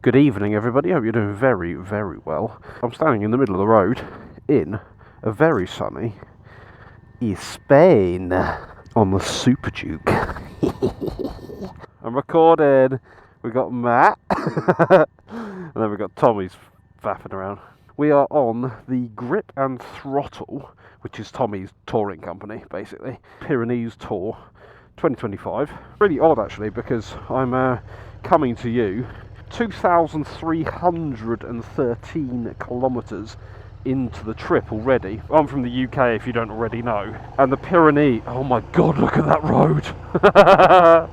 Good evening, everybody. Hope you're doing very, very well. I'm standing in the middle of the road in a very sunny East Spain on the Superduke. I'm recording. We got Matt, and then we got Tommy's faffing around. We are on the Grip and Throttle, which is Tommy's touring company, basically. Pyrenees Tour 2025. Really odd, actually, because I'm coming to you 2,313 kilometres into the trip already. I'm from the UK, if you don't already know. And the Pyrenees, oh my god, look at that road!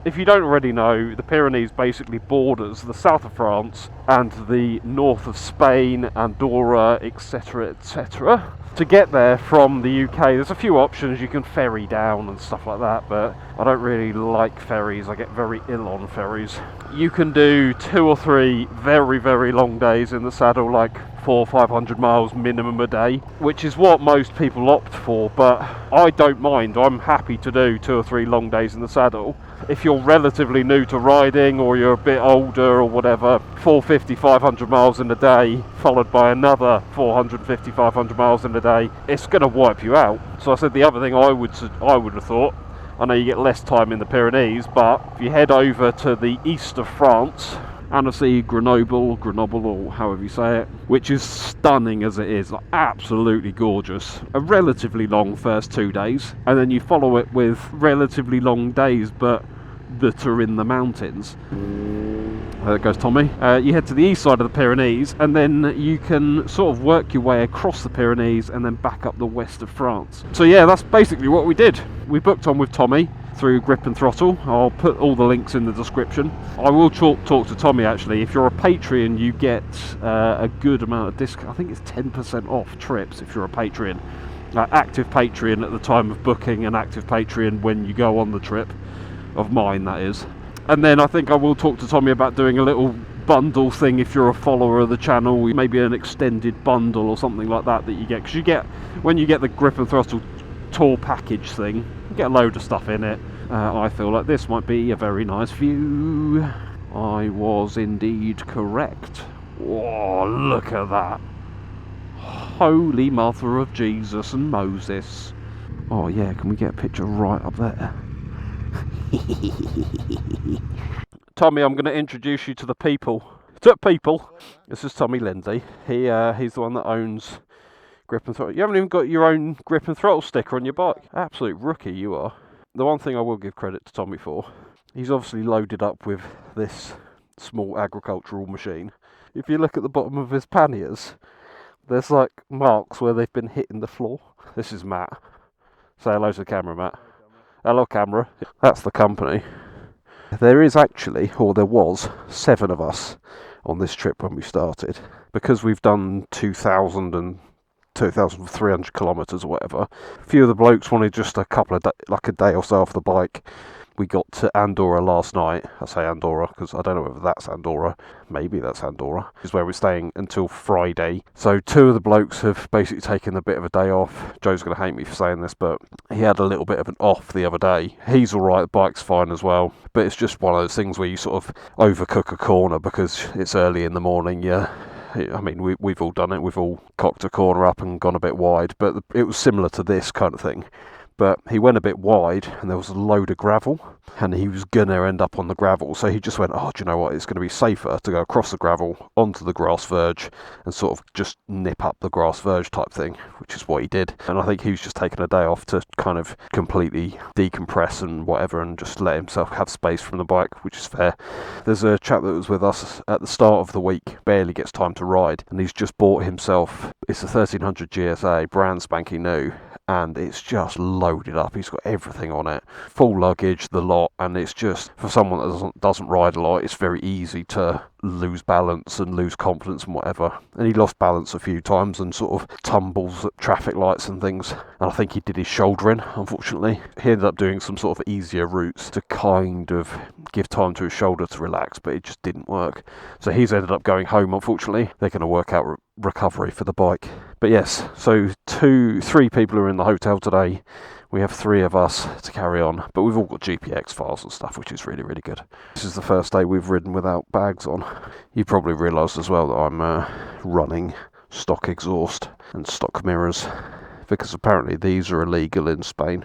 If you don't already know, the Pyrenees basically borders the south of France and the north of Spain, Andorra, etc, etc. To get there from the UK, there's a few options. You can ferry down and stuff like that, but I don't really like ferries. I get very ill on ferries. You can do 2 or 3 very, very long days in the saddle, like 400 or 500 miles minimum a day, which is what most people opt for, but I don't mind. I'm happy to do 2 or 3 long days in the saddle. If you're relatively new to riding or you're a bit older or whatever, 450, 500 miles in a day followed by another 450, 500 miles in a day, it's going to wipe you out. So I said the other thing I would have thought, I know you get less time in the Pyrenees, but if you head over to the east of France, Annecy, Grenoble, or however you say it, which is stunning as it is, like absolutely gorgeous. A relatively long first 2 days, and then you follow it with relatively long days, but that are in the mountains. There goes Tommy. You head to the east side of the Pyrenees, and then you can sort of work your way across the Pyrenees and then back up the west of France. So yeah, that's basically what we did. We booked on with Tommy through Grip and Throttle. I'll put all the links in the description. I will talk to Tommy actually. If you're a Patreon, you get a good amount of discount. I think it's 10% off trips if you're a Patreon. Active Patreon at the time of booking and active Patreon when you go on the trip. Of mine, that is. And then I think I will talk to Tommy about doing a little bundle thing if you're a follower of the channel, maybe an extended bundle or something like that you get, because you get, when you get the Grip and Throttle tour package thing, you get a load of stuff in it. I feel like this might be a very nice view. I was indeed correct. Whoa, look at that. Holy Mother of Jesus and Moses. Oh yeah, can we get a picture right up there? Tommy, I'm going to introduce you to the people. This is Tommy Lindsay. He's the one that owns Grip and Throttle. You haven't even got your own Grip and Throttle sticker on your bike. Absolute rookie you are. The one thing I will give credit to Tommy for, he's obviously loaded up with this small agricultural machine. If you look at the bottom of his panniers, there's like marks where they've been hitting the floor. This is Matt. Say hello to the camera, Matt. Hello, camera. That's the company. There is actually, or there was, 7 of us on this trip when we started. Because we've done 2,300 kilometres or whatever, a few of the blokes wanted just a couple of like a day or so off the bike. We got to Andorra last night. I say Andorra because I don't know whether that's Andorra. Maybe that's Andorra. This is where we're staying until Friday. So 2 of the blokes have basically taken a bit of a day off. Joe's going to hate me for saying this, but he had a little bit of an off the other day. He's alright, the bike's fine as well. But it's just one of those things where you sort of overcook a corner because it's early in the morning, yeah. I mean, we've all done it. We've all cocked a corner up and gone a bit wide. But it was similar to this kind of thing. But he went a bit wide and there was a load of gravel and he was going to end up on the gravel. So he just went, oh, do you know what? It's going to be safer to go across the gravel onto the grass verge and sort of just nip up the grass verge type thing, which is what he did. And I think he was just taking a day off to kind of completely decompress and whatever and just let himself have space from the bike, which is fair. There's a chap that was with us at the start of the week, barely gets time to ride, and he's just bought himself, it's a 1300 GSA, brand spanking new. And it's just loaded up. He's got everything on it, full luggage, the lot, and it's just, for someone that doesn't ride a lot, it's very easy to lose balance and lose confidence and whatever. And he lost balance a few times and sort of tumbles at traffic lights and things. And I think he did his shouldering, unfortunately. He ended up doing some sort of easier routes to kind of give time to his shoulder to relax, but it just didn't work. So he's ended up going home, unfortunately. They're going to work out recovery for the bike. But yes, so 3 people are in the hotel today. We have 3 of us to carry on, but we've all got GPX files and stuff, which is really, really good. This is the first day we've ridden without bags on. You probably realised as well that I'm running stock exhaust and stock mirrors, because apparently these are illegal in Spain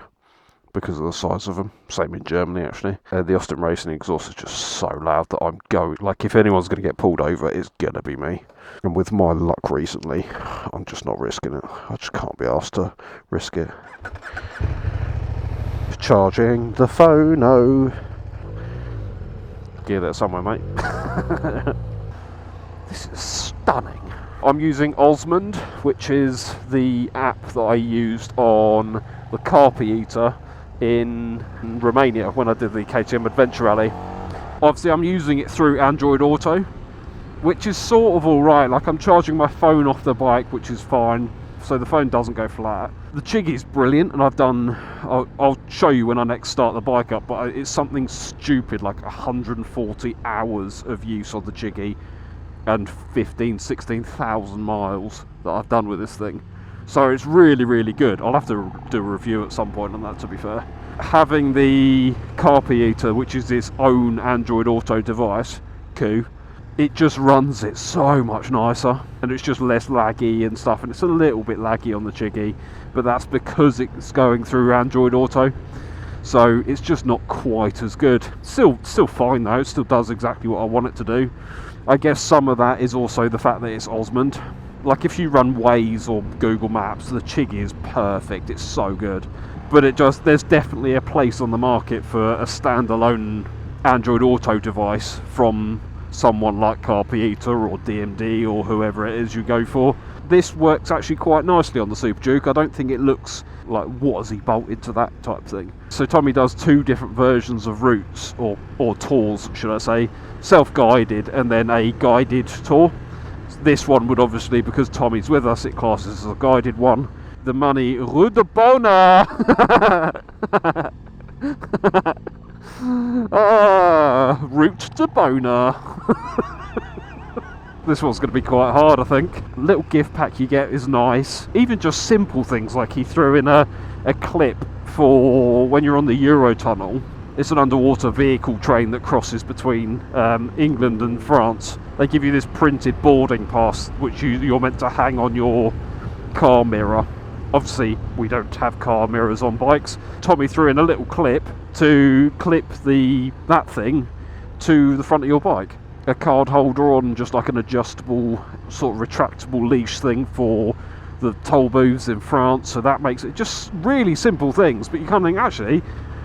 because of the size of them. Same in Germany, actually. The Austin Racing exhaust is just so loud that I'm going, like, if anyone's going to get pulled over, it's going to be me. And with my luck recently, I'm just not risking it. I just can't be asked to risk it. Charging the phone, oh. Gear there somewhere, mate. This is stunning. I'm using Osmo, which is the app that I used on the Carpe Eater in Romania when I did the KTM Adventure Rally. Obviously I'm using it through Android Auto, which is sort of alright. Like, I'm charging my phone off the bike, which is fine, so the phone doesn't go flat. The Chiggy's brilliant, and I'll show you when I next start the bike up, but it's something stupid like 140 hours of use on the Chiggy and 16,000 miles that I've done with this thing. So it's really, really good. I'll have to do a review at some point on that, to be fair. Having the Carpe Eater, which is its own Android Auto device, it just runs it so much nicer, and it's just less laggy and stuff, and it's a little bit laggy on the Chiggy, but that's because it's going through Android Auto, so it's just not quite as good. Still fine though, it still does exactly what I want it to do. I guess some of that is also the fact that it's Osmo. Like, if you run Waze or Google Maps, the Chiggy is perfect, it's so good. But there's definitely a place on the market for a standalone Android Auto device from someone like Carpe Eater or DMD or whoever it is you go for. This works actually quite nicely on the Superduke. I don't think it looks like, what has he bolted to that type thing. So Tommy does 2 different versions of routes, or tours should I say, self-guided and then a guided tour. This one would obviously, because Tommy's with us, it classes as a guided one. The money Rue de Bona. Route to Bona. This one's going to be quite hard, I think. Little gift pack you get is nice. Even just simple things, like he threw in a clip for when you're on the Eurotunnel. It's an underwater vehicle train that crosses between England and France. They give you this printed boarding pass, which you're meant to hang on your car mirror. Obviously, we don't have car mirrors on bikes. Tommy threw in a little clip to clip that thing to the front of your bike. A card holder on just like an adjustable, sort of retractable leash thing for the toll booths in France. So that makes it just really simple things. But you kind of think, actually,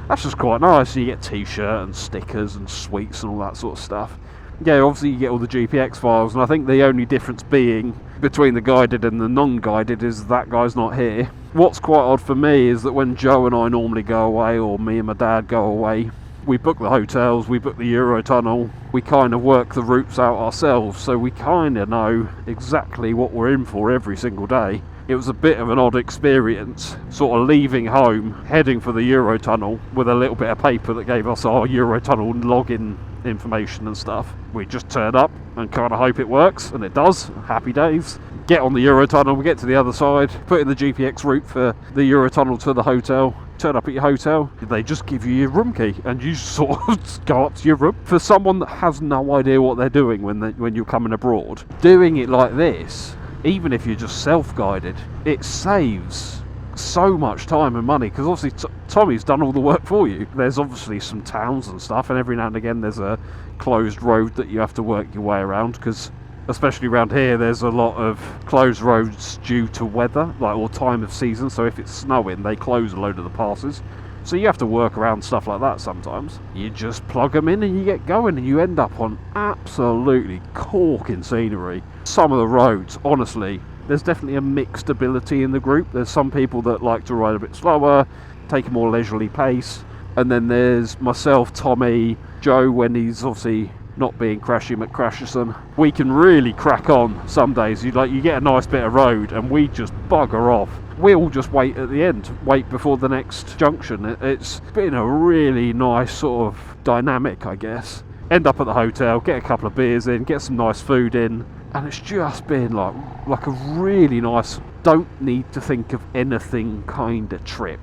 that's just quite nice. You get t-shirt and stickers and sweets and all that sort of stuff. Yeah, obviously you get all the GPX files, and I think the only difference being between the guided and the non-guided is that guy's not here. What's quite odd for me is that when Joe and I normally go away, or me and my dad go away, we book the hotels, we book the Eurotunnel, we kind of work the routes out ourselves, so we kind of know exactly what we're in for every single day. It was a bit of an odd experience, sort of leaving home, heading for the Eurotunnel with a little bit of paper that gave us our Eurotunnel login information and stuff. We just turn up and kind of hope it works, and it does. Happy days. Get on the Eurotunnel, we get to the other side, put in the GPX route for the Eurotunnel to the hotel, turn up at your hotel, they just give you your room key and you sort of go up to your room. For someone that has no idea what they're doing when you're coming abroad, doing it like this, even if you're just self-guided, it saves so much time and money, because obviously Tommy's done all the work for you. There's obviously some towns and stuff, and every now and again there's a closed road that you have to work your way around, because especially around here there's a lot of closed roads due to weather, or time of season. So if it's snowing, they close a load of the passes, so you have to work around stuff like that sometimes. You just plug them in and you get going, and you end up on absolutely corking scenery. Some of the roads, honestly, there's definitely a mixed ability in the group. There's some people that like to ride a bit slower, take a more leisurely pace, and then there's myself, Tommy, Joe, when he's obviously not being Crashy McCrasherson. We can really crack on some days. You get a nice bit of road and we just bugger off. We all just wait at the end, wait before the next junction. It's been a really nice sort of dynamic, I guess. end up at the hotel, get a couple of beers in, get some nice food in, and it's just been like a really nice, don't need to think of anything kind of trip.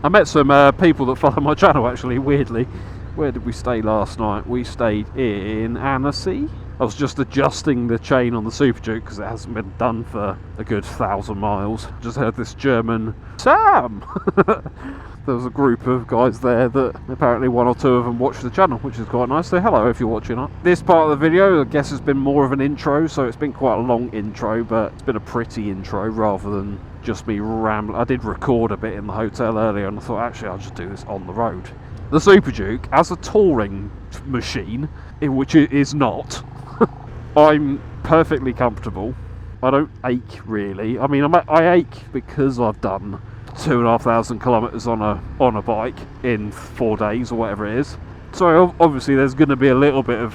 I met some people that follow my channel, actually, weirdly. Where did we stay last night? We stayed in Annecy. I was just adjusting the chain on the Superduke because it hasn't been done for a good 1,000 miles. Just heard this German, Sam! There was a group of guys there that apparently one or two of them watch the channel, which is quite nice. So hello if you're watching it. This part of the video, I guess, has been more of an intro, so it's been quite a long intro, but it's been a pretty intro rather than just me rambling. I did record a bit in the hotel earlier, and I thought, actually, I'll just do this on the road. The Superduke, as a touring machine, which it is not, I'm perfectly comfortable. I don't ache, really. I mean, I ache because I've done 2,500 kilometres on a bike in 4 days or whatever it is. So obviously there's going to be a little bit of,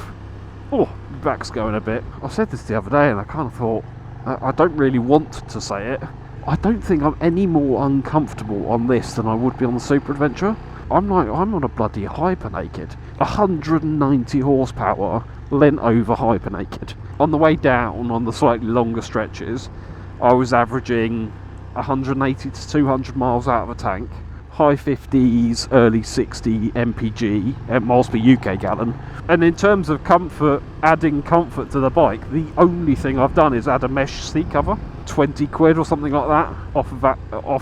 oh, back's going a bit. I said this the other day and I kind of thought, I don't really want to say it. I don't think I'm any more uncomfortable on this than I would be on the Super Adventure. I'm on a bloody hyper-naked. 190 horsepower, lent over hyper-naked. On the way down, on the slightly longer stretches, I was averaging 180 to 200 miles out of a tank, high 50s, early 60 mpg, miles per UK gallon. And in terms of comfort, adding comfort to the bike, the only thing I've done is add a mesh seat cover, 20 quid or something like that, off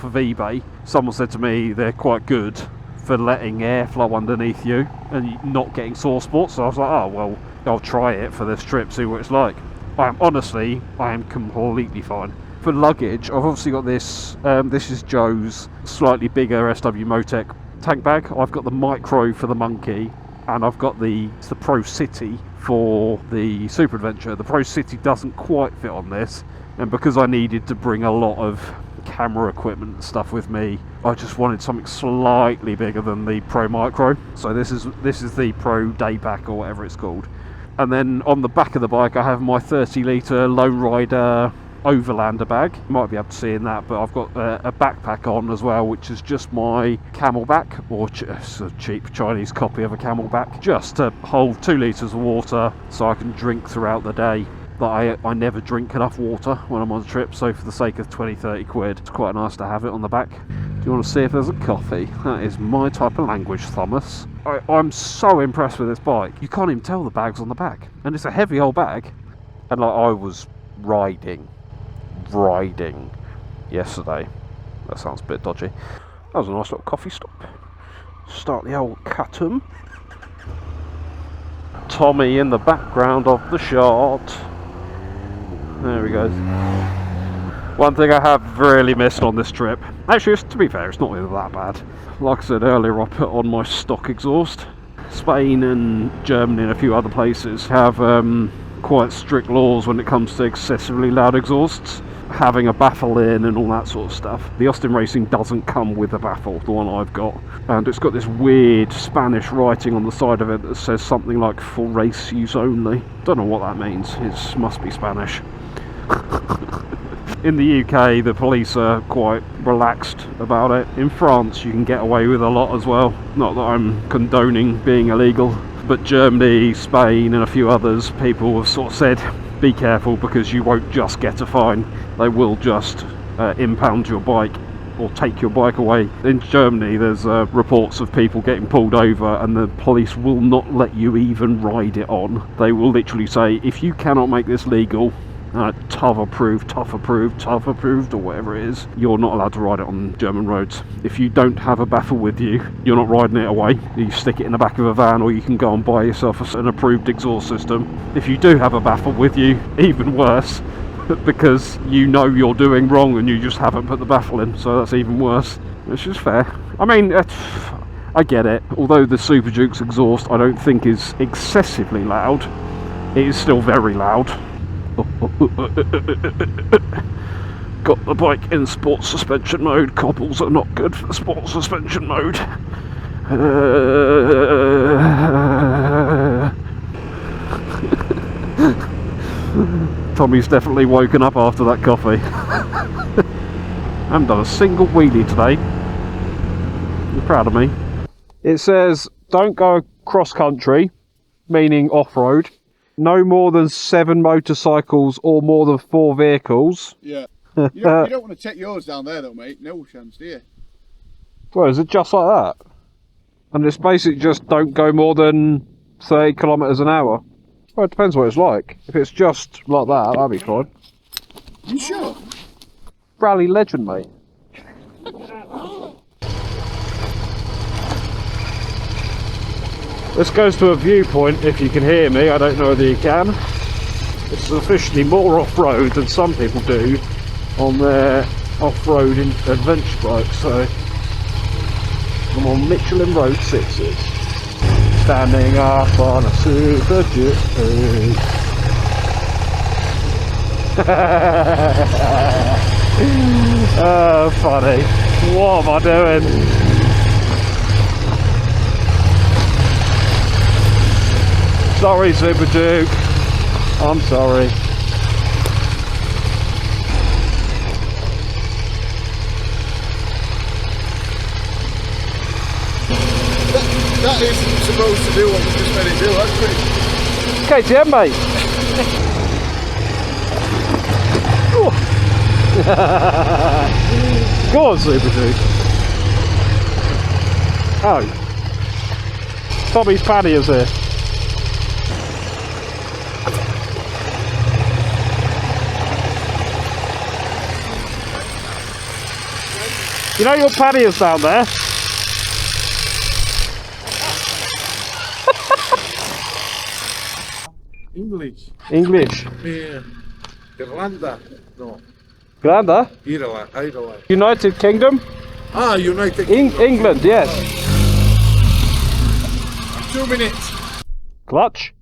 of eBay. Someone said to me they're quite good for letting air flow underneath you and not getting sore spots. So I was like, oh well, I'll try it for this trip, see what it's like. I am completely fine. For luggage, I've obviously got this, this is Joe's slightly bigger SW Motec tank bag. I've got the Micro for the Monkey, and I've got it's the Pro City for the Super Adventure. The Pro City doesn't quite fit on this, and because I needed to bring a lot of camera equipment and stuff with me, I just wanted something slightly bigger than the Pro Micro. So this is the Pro Daypack or whatever it's called. And then on the back of the bike I have my 30 litre Lone Rider Overlander bag. You might be able to see in that, but I've got a backpack on as well, which is just my Camelback, or a cheap Chinese copy of a Camelback, just to hold 2 litres of water so I can drink throughout the day. But I never drink enough water when I'm on a trip, so for the sake of 20-30 quid, it's quite nice to have it on the back. Do you want to see if there's a coffee? That is my type of language, Thomas. I'm so impressed with this bike. You can't even tell the bag's on the back. And it's a heavy old bag. And like, I was riding yesterday. That sounds a bit dodgy. That was a nice little coffee stop. Start the old Catum. Tommy in the background of the shot. There he goes. One thing I have really missed on this trip, actually, to be fair, it's not really that bad. Like I said earlier, I put on my stock exhaust. Spain and Germany and a few other places have quite strict laws when it comes to excessively loud exhausts, having a baffle in and all that sort of stuff. The Austin Racing doesn't come with a baffle, the one I've got, and it's got this weird Spanish writing on the side of it that says something like "for race use only." Don't know what that means. It must be Spanish. In the UK, the police are quite relaxed about it. In France, you can get away with a lot as well. Not that I'm condoning being illegal, but Germany, Spain and a few others, people have sort of said, be careful because you won't just get a fine. They will just impound your bike or take your bike away. In Germany, there's reports of people getting pulled over and the police will not let you even ride it on. They will literally say, if you cannot make this legal, tough approved, or whatever it is, you're not allowed to ride it on German roads. If you don't have a baffle with you, you're not riding it away. You stick it in the back of a van, or you can go and buy yourself an approved exhaust system. If you do have a baffle with you, even worse, because you know you're doing wrong and you just haven't put the baffle in, so that's even worse. Which is fair. I mean, I get it. Although the Superduke's exhaust I don't think is excessively loud, it is still very loud. Got the bike in sports suspension mode. Cobbles are not good for sports suspension mode. Tommy's definitely woken up after that coffee. I haven't done a single wheelie today. You're proud of me. It says don't go cross country, meaning off-road. No more than 7 motorcycles or more than 4 vehicles. Yeah. You don't want to take yours down there though, mate. No chance, do you? Well, is it just like that? And it's basically just don't go more than 30 kilometres an hour. Well, it depends what it's like. If it's just like that, that'd be fine. You sure? Rally legend, mate. This goes to a viewpoint, if you can hear me. I don't know whether you can. This is officially more off-road than some people do on their off-road adventure bikes. So I'm on Michelin Road 6s, standing up on a Superduke. Oh, funny. What am I doing? Sorry, Superduke. I'm sorry. That isn't supposed to do what we just made it do, that's pretty... KTM, mate. Go on, Superduke. Oh. Tommy's panniers here. You know your panniers down there? English. Irlanda? No. Irlanda? Ireland. United Kingdom? Ah, United Kingdom. England, yes. 2 minutes. Clutch?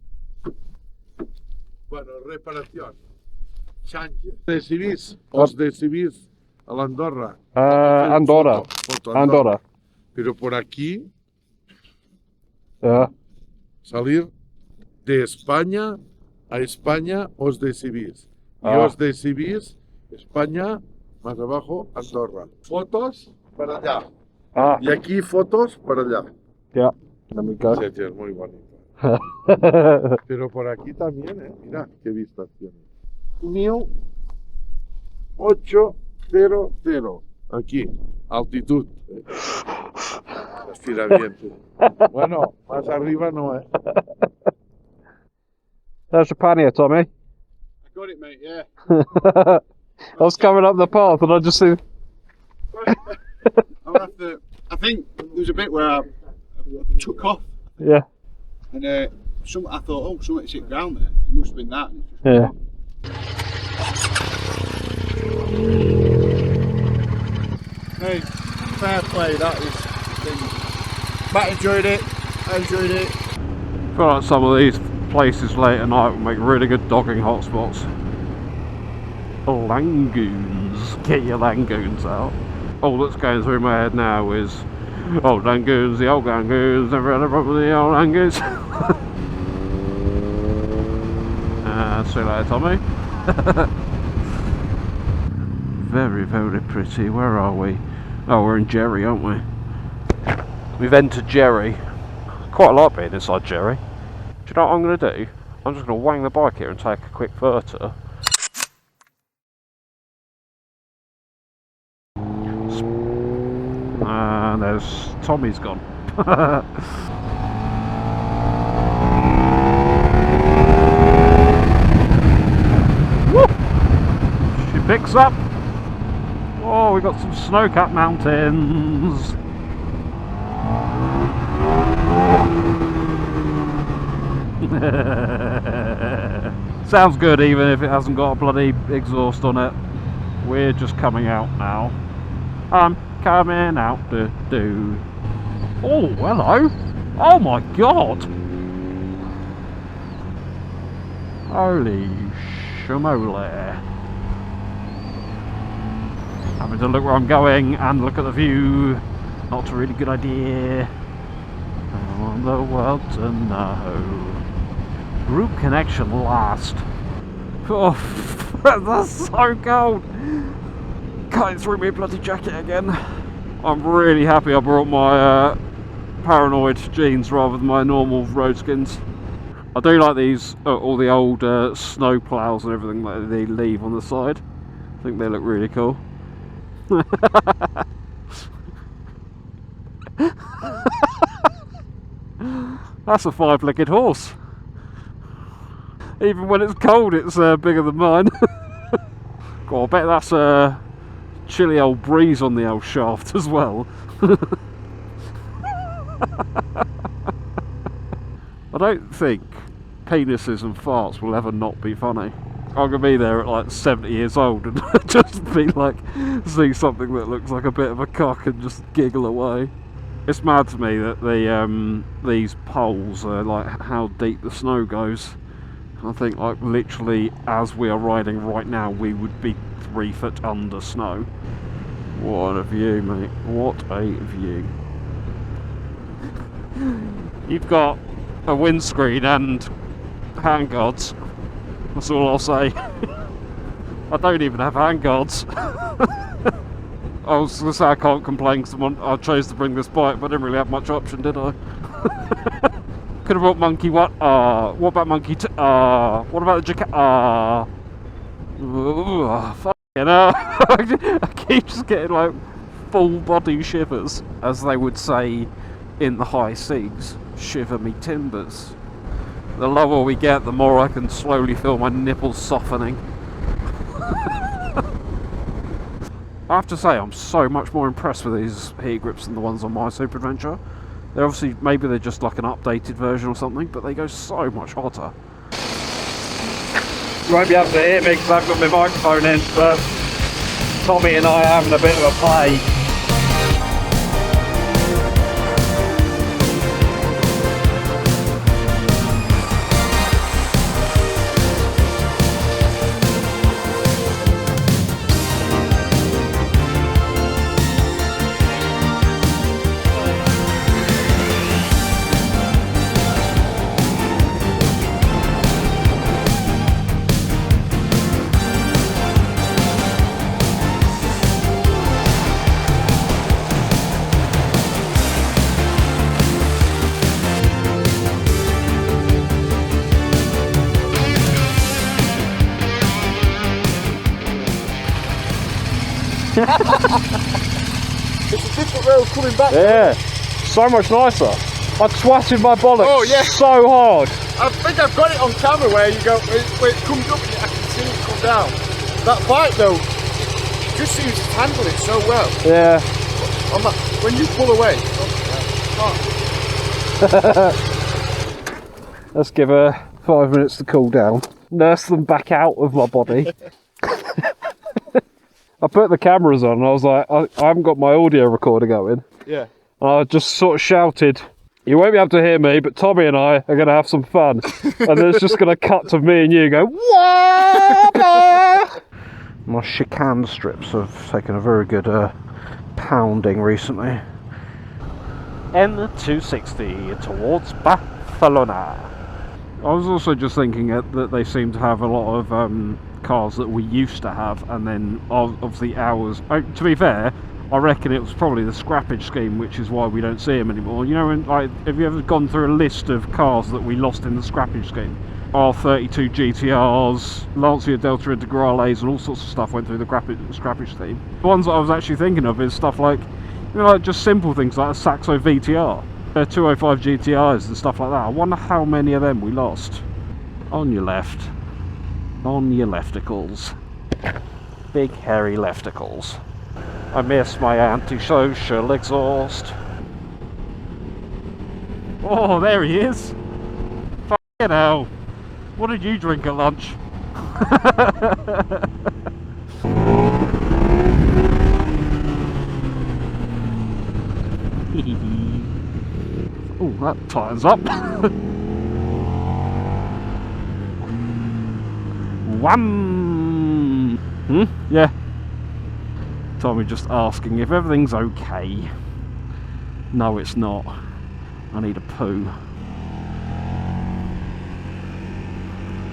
Bueno, reparación. Change. Decidís, os decidís a la Andorra. Andorra. Foto, Andorra. Pero por aquí, Yeah. salir de España a España os decidís. Y Ah. os decidís España, más abajo, Andorra. Fotos para allá. Ah, Y aquí fotos para allá. yeah. Let me go. Sí, es muy bonito. Pero por aquí también, mira qué vistas tiene. 1800. Aquí, altitud. Estiramiento. Bueno, más arriba no, There's your pannier, Tommy. I got it, mate, yeah. I was coming up the path and I just see... I'll have to... I think there was a bit where I took off Yeah. and I thought, oh, something's hit ground there. It must have been that. And it's just Yeah. Hey, fair play, that is... Matt enjoyed it, I enjoyed it. I feel like some of these places late at night will make really good dogging hotspots. Langoons. Get your Langoons out. All that's going through my head now is old Langoons, the old Langoons, never had a problem with the old Langoons. See you later, Tommy. Very, very pretty. Where are we? Oh, we're in Jerry, aren't we? We've entered Jerry. Quite like being inside Jerry. Do you know what I'm going to do? I'm just going to wang the bike here and take a quick photo. And there's Tommy's gone. Woo! She picks up. Oh, we got some snow-capped mountains. Sounds good even if it hasn't got a bloody exhaust on it. We're just coming out now. I'm coming out to do. Oh, hello. Oh my god. Holy shmole. Having to look where I'm going and look at the view. Not a really good idea. I want the world to know. Group connection last. Oh, that's so cold. Cutting through my bloody jacket again. I'm really happy I brought my Paranoid jeans rather than my normal RoadSkins. I do like these, all the old snow plows and everything that they leave on the side. I think they look really cool. That's a 5-legged horse. Even when it's cold, it's bigger than mine. God, I bet that's a chilly old breeze on the old shaft as well. I don't think penises and farts will ever not be funny. I'm gonna be there at like 70 years old and just be like, see something that looks like a bit of a cock and just giggle away. It's mad to me that these poles are like how deep the snow goes. I think like literally as we are riding right now, we would be 3 foot under snow. What a view, mate. What a view. You've got a windscreen and handguards. That's all I'll say. I don't even have handguards. I was going to say I can't complain because I chose to bring this bike, but I didn't really have much option, did I? Could have brought monkey what? What about monkey what about the jacket? Fucking hell. I keep just getting like full body shivers, as they would say in the high seas. Shiver me timbers. The lower we get, the more I can slowly feel my nipples softening. I have to say, I'm so much more impressed with these heat grips than the ones on my Super Adventure. They're obviously, maybe they're just like an updated version or something, but they go so much hotter. You won't be able to hear me because I've got my microphone in, but Tommy and I are having a bit of a play. It's a different road coming back. Yeah, so much nicer. I twatted my bollocks so hard. I think I've got it on camera where you go, where it comes up and I can see it come down. That bike though, just seems to handle it so well. Yeah. When you pull away, Let's give her 5 minutes to cool down. Nurse them back out of my body. I put the cameras on and I was like, I haven't got my audio recorder going. Yeah. And I just sort of shouted, you won't be able to hear me, but Tommy and I are going to have some fun. And then it's just going to cut to me and you go, whoa! My chicane strips have taken a very good pounding recently. N260 towards Barcelona. I was also just thinking that they seem to have a lot of cars that we used to have, and then obviously ours. To be fair, I reckon it was probably the scrappage scheme, which is why we don't see them anymore. You know, when, like, have you ever gone through a list of cars that we lost in the scrappage scheme? R32 GTRs, Lancia Delta Integrales, and all sorts of stuff went through the scrappage scheme. The ones that I was actually thinking of is stuff like, you know, like just simple things like a Saxo VTR, 205 GTIs and stuff like that. I wonder how many of them we lost. On your left. On your lefticles. Big hairy lefticles. I miss my antisocial exhaust. Oh, there he is. Fucking hell. What did you drink at lunch? Oh, that tightens up. Wham! Yeah. Tommy just asking if everything's okay. No, it's not. I need a poo.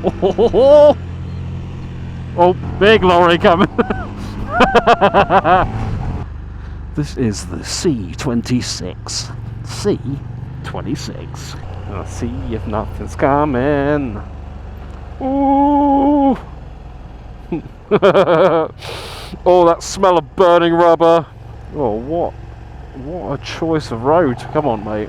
Oh, oh, big lorry coming. This is the C26. C26. I'll see if nothing's coming. Ooh. Oh, that smell of burning rubber. Oh, what a choice of road. Come on, mate.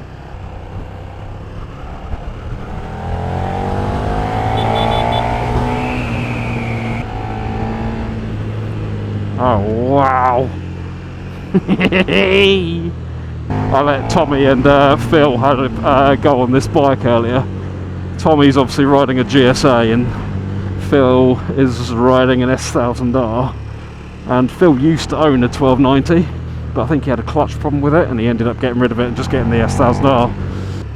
Oh, wow. I let Tommy and Phil had a go on this bike earlier. Tommy's obviously riding a GSA and Phil is riding an S1000R. And Phil used to own a 1290, but I think he had a clutch problem with it and he ended up getting rid of it and just getting the S1000R.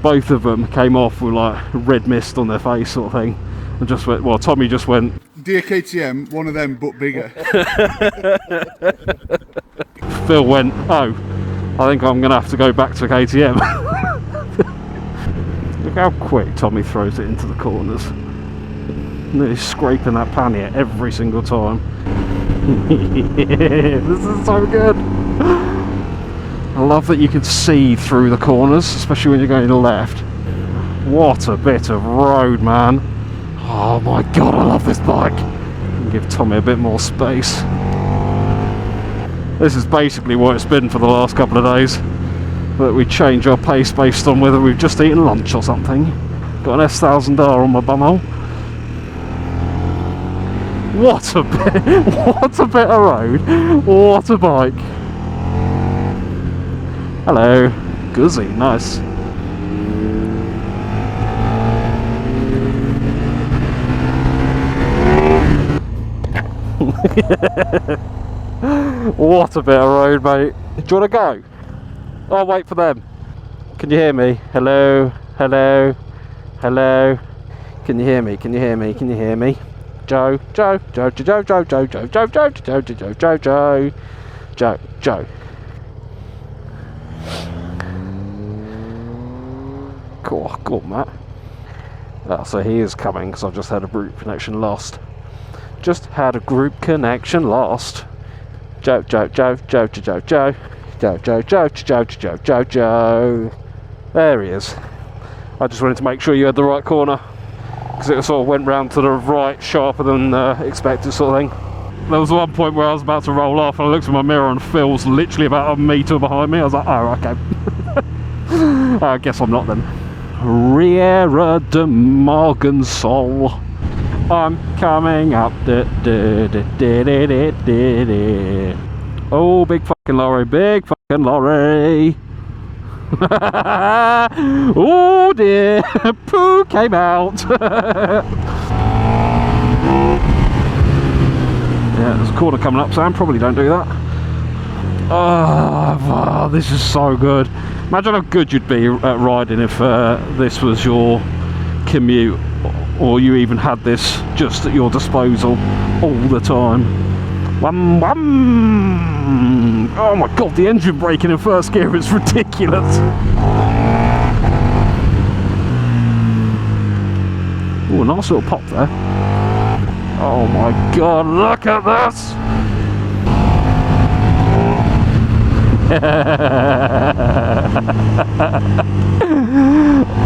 Both of them came off with like red mist on their face sort of thing. And just went, well, Tommy just went, Dear KTM, one of them but bigger. Phil went, oh, I think I'm going to have to go back to KTM. Look how quick Tommy throws it into the corners. Nearly scraping that pannier every single time. This is so good. I love that you can see through the corners, especially when you're going left. What a bit of road, man. Oh my god, I love this bike. Give Tommy a bit more space. This is basically what it's been for the last couple of days. That we change our pace based on whether we've just eaten lunch or something. Got an S1000R on my bumhole. What a bit of road. What a bike. Hello. Guzzy, nice. What a bit of road, mate. Do you want to go? I'll wait for them. Can you hear me? Hello? Hello? Hello? Can you hear me? Can you hear me? Can you hear me? Joe, Joe, Joe, Joe, Joe, Joe, Joe, Joe, Joe, Joe, Joe, Joe, Joe, Joe, Joe, Joe. Cool, cool, Matt. Oh, so he is coming because I've just had a group connection lost. Just had a group connection lost. Joe, Joe, Joe, Joe, Joe, Joe, Joe, Joe, Joe, Joe, Joe, Joe, Joe. There he is. I just wanted to make sure you had the right corner because it sort of went round to the right sharper than expected, sort of thing. There was one point where I was about to roll off and I looked in my mirror and Phil's literally about a metre behind me. I was like, oh, okay. I guess I'm not then. Riera de Morgensol. I'm coming up. Oh, big fucking lorry, big fucking lorry. Oh dear, poo came out. Yeah, there's a corner coming up, Sam. Probably don't do that. Oh, this is so good. Imagine how good you'd be at riding if this was your commute, or you even had this just at your disposal all the time. Wham, wham. Oh my god, the engine braking in first gear is ridiculous. Oh, a nice little pop there. Oh my god, look at this.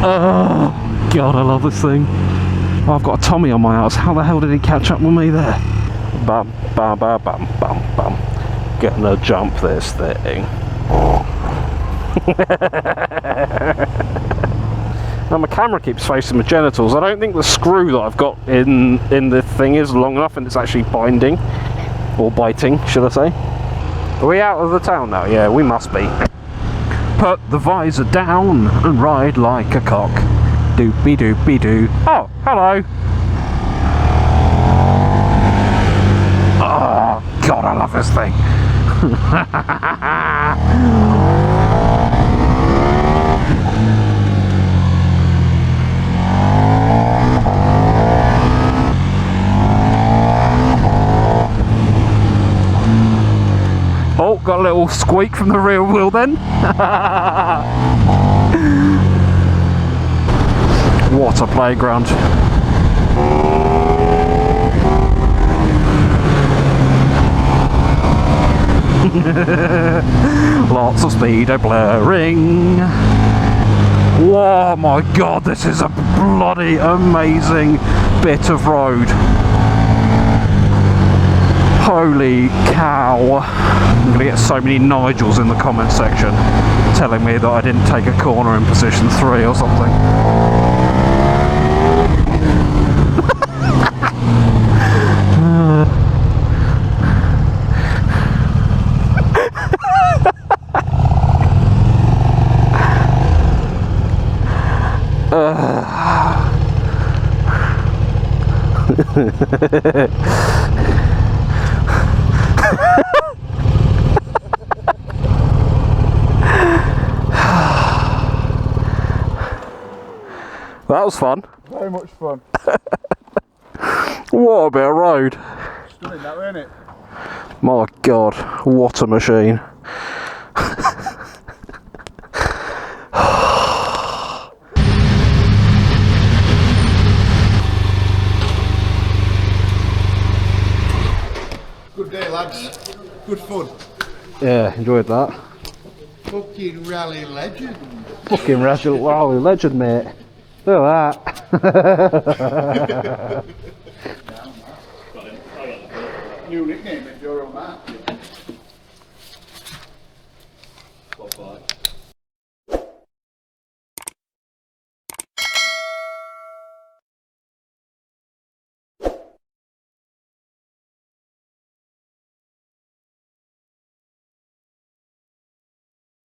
Oh god, I love this thing. Oh, I've got a Tommy on my ass. How the hell did he catch up with me there? Bum, bum, bum, bum, bum, bum. Gonna jump this thing. Now my camera keeps facing my genitals. I don't think the screw that I've got in the thing is long enough and it's actually binding. Or biting, should I say. Are we out of the town now? Yeah, we must be. Put the visor down and ride like a cock. Doopy doopy doo. Oh, hello. Oh, God, I love this thing. Oh, got a little squeak from the rear wheel then. What a playground. Lots of speedo blurring. Oh my god, this is a bloody amazing bit of road. Holy cow. I'm going to get so many Nigels in the comment section telling me that I didn't take a corner in position 3 or something. That was fun. Very much fun. What a bit of road. Stunning that, isn't it? My god, what a machine. Good day, lads. Good fun. Yeah, enjoyed that. Fucking rally legend. Fucking rally legend, mate. Look at that. New nickname if you're a man.